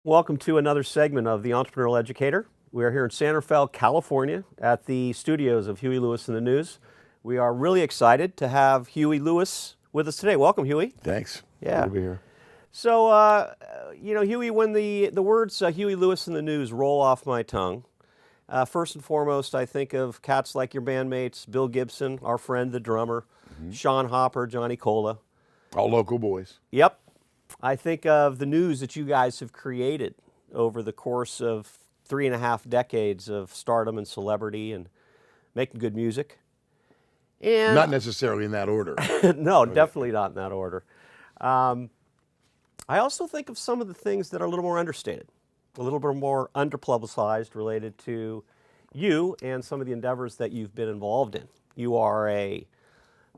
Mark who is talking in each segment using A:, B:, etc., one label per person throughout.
A: Welcome to another segment of the Entrepreneurial Educator. We are here in San Rafael, California at the studios of Huey Lewis and the News. We are really excited to have Huey Lewis with us today. Welcome, Huey.
B: Thanks.
A: Yeah.
B: Good to be here.
A: So, Huey, when the words Huey Lewis and the News roll off my tongue, first and foremost, I think of cats like your bandmates, Bill Gibson, our friend, the drummer, Sean Hopper, Johnny Cola.
B: All local boys.
A: Yep. I think of the news that you guys have created over the course of 3.5 decades of stardom and celebrity and making good music. And
B: Not necessarily in that order.
A: no, definitely not in that order. I also think of some of the things that are a little more understated, a little bit more underpublicized related to you and some of the endeavors that you've been involved in. You are a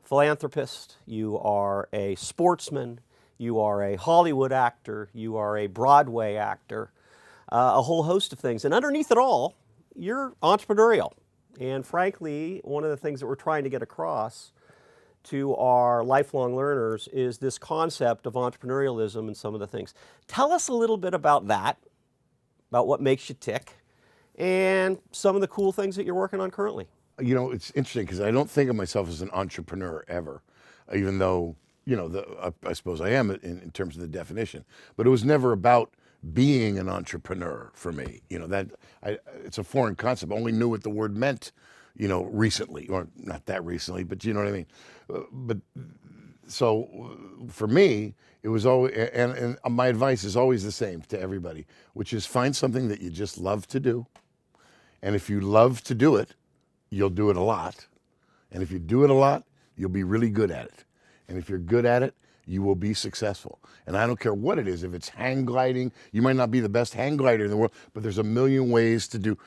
A: philanthropist, you are a sportsman, you are a Hollywood actor, you are a Broadway actor, a whole host of things. And underneath it all, you're entrepreneurial. And frankly, one of the things that we're trying to get across to our lifelong learners is this concept of entrepreneurialism and some of the things. Tell us a little bit about that, about what makes you tick, and some of the cool things that you're working on currently.
B: You know, it's interesting because I don't think of myself as an entrepreneur ever, even though, I suppose I am in terms of the definition. But it was never about being an entrepreneur for me. It's a foreign concept. I only knew what the word meant, recently, or not that recently, but you know what I mean. But so for me, it was always, and my advice is always the same to everybody, which is find something that you just love to do. And if you love to do it, you'll do it a lot. And if you do it a lot, you'll be really good at it. And if you're good at it, you will be successful. And I don't care what it is. If it's hang gliding, you might not be the best hang glider in the world, but there's a million ways to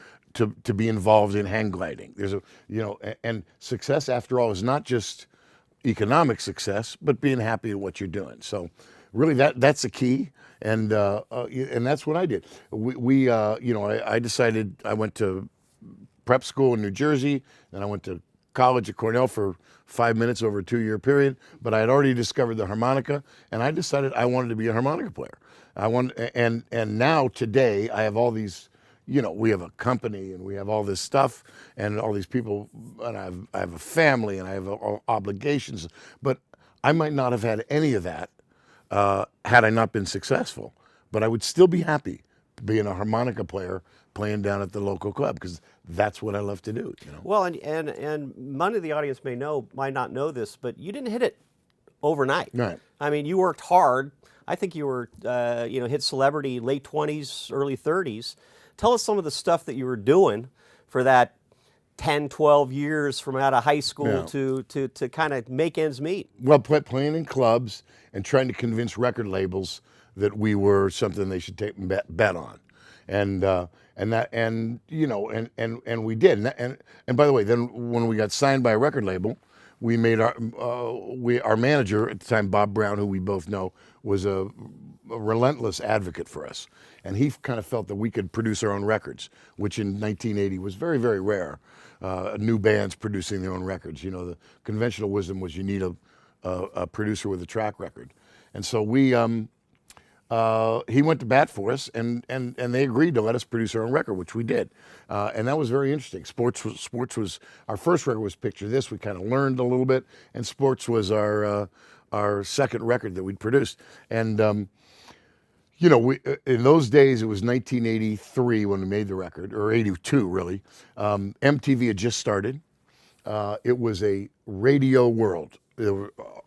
B: be involved in hang gliding. And success, after all, is not just economic success, but being happy at what you're doing. So really that's the key. And that's what I did. I decided I went to prep school in New Jersey, then I went to college at Cornell for 5 minutes over a 2-year period, but I had already discovered the harmonica, and I decided I wanted to be a harmonica player. And now today I have all these, we have a company and we have all this stuff and all these people, and I have a family and I have obligations, but I might not have had any of that had I not been successful, but I would still be happy being a harmonica player playing down at the local club because that's what I love to do.
A: Well, and many of the audience might not know this, but you didn't hit it overnight.
B: Right.
A: I mean, you worked hard. I think you were, hit celebrity late 20s, early 30s. Tell us some of the stuff that you were doing for that 10, 12 years from out of high school to kind of make ends meet.
B: Well, playing in clubs and trying to convince record labels that we were something they should take bet on. And we did. And by the way, then when we got signed by a record label, we made our manager at the time, Bob Brown, who we both know, was a relentless advocate for us. And he kind of felt that we could produce our own records, which in 1980 was very, very rare. New bands producing their own records. The conventional wisdom was you need a producer with a track record. And so he went to bat for us, and they agreed to let us produce our own record, which we did, and that was very interesting. Sports was our first record. Was Picture This. We kind of learned a little bit, and Sports was our second record that we'd produced. And in those days, it was 1983 when we made the record, or 82 really. MTV had just started. It was a radio world.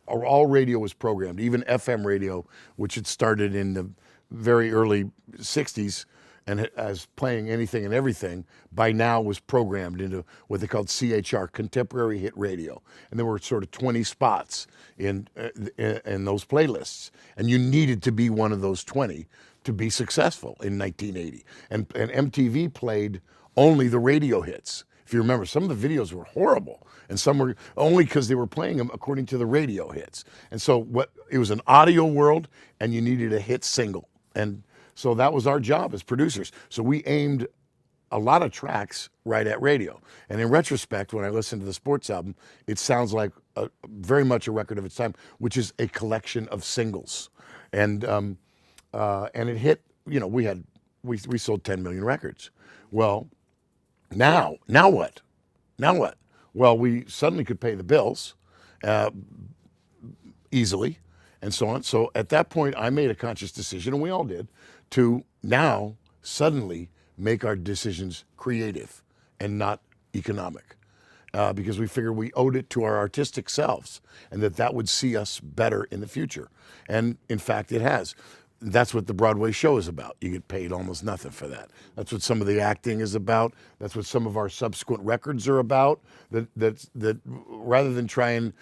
B: All radio was programmed, even FM radio, which had started in the very early 60s and as playing anything and everything, by now was programmed into what they called CHR, Contemporary Hit Radio. And there were sort of 20 spots in those playlists. And you needed to be one of those 20 to be successful in 1980. And MTV played only the radio hits. If you remember, some of the videos were horrible, and some were only because they were playing them according to the radio hits. And so it was an audio world, and you needed a hit single. And so that was our job as producers. So we aimed a lot of tracks right at radio. And in retrospect, when I listen to the sports album, it sounds like very much a record of its time, which is a collection of singles. And it hit. We sold 10 million records. Well, now what? Now what? Well, we suddenly could pay the bills easily, and so on. So at that point, I made a conscious decision, and we all did, to now suddenly make our decisions creative and not economic, because we figured we owed it to our artistic selves, and that would see us better in the future. And in fact, it has. That's what the Broadway show is about. You get paid almost nothing for that. That's what some of the acting is about. That's what some of our subsequent records are about. That rather than try and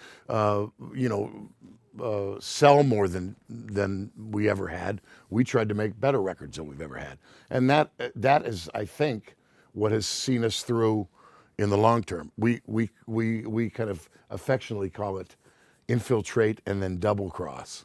B: sell more than we ever had, we tried to make better records than we've ever had. And that is, I think, what has seen us through in the long term. We kind of affectionately call it infiltrate and then double cross.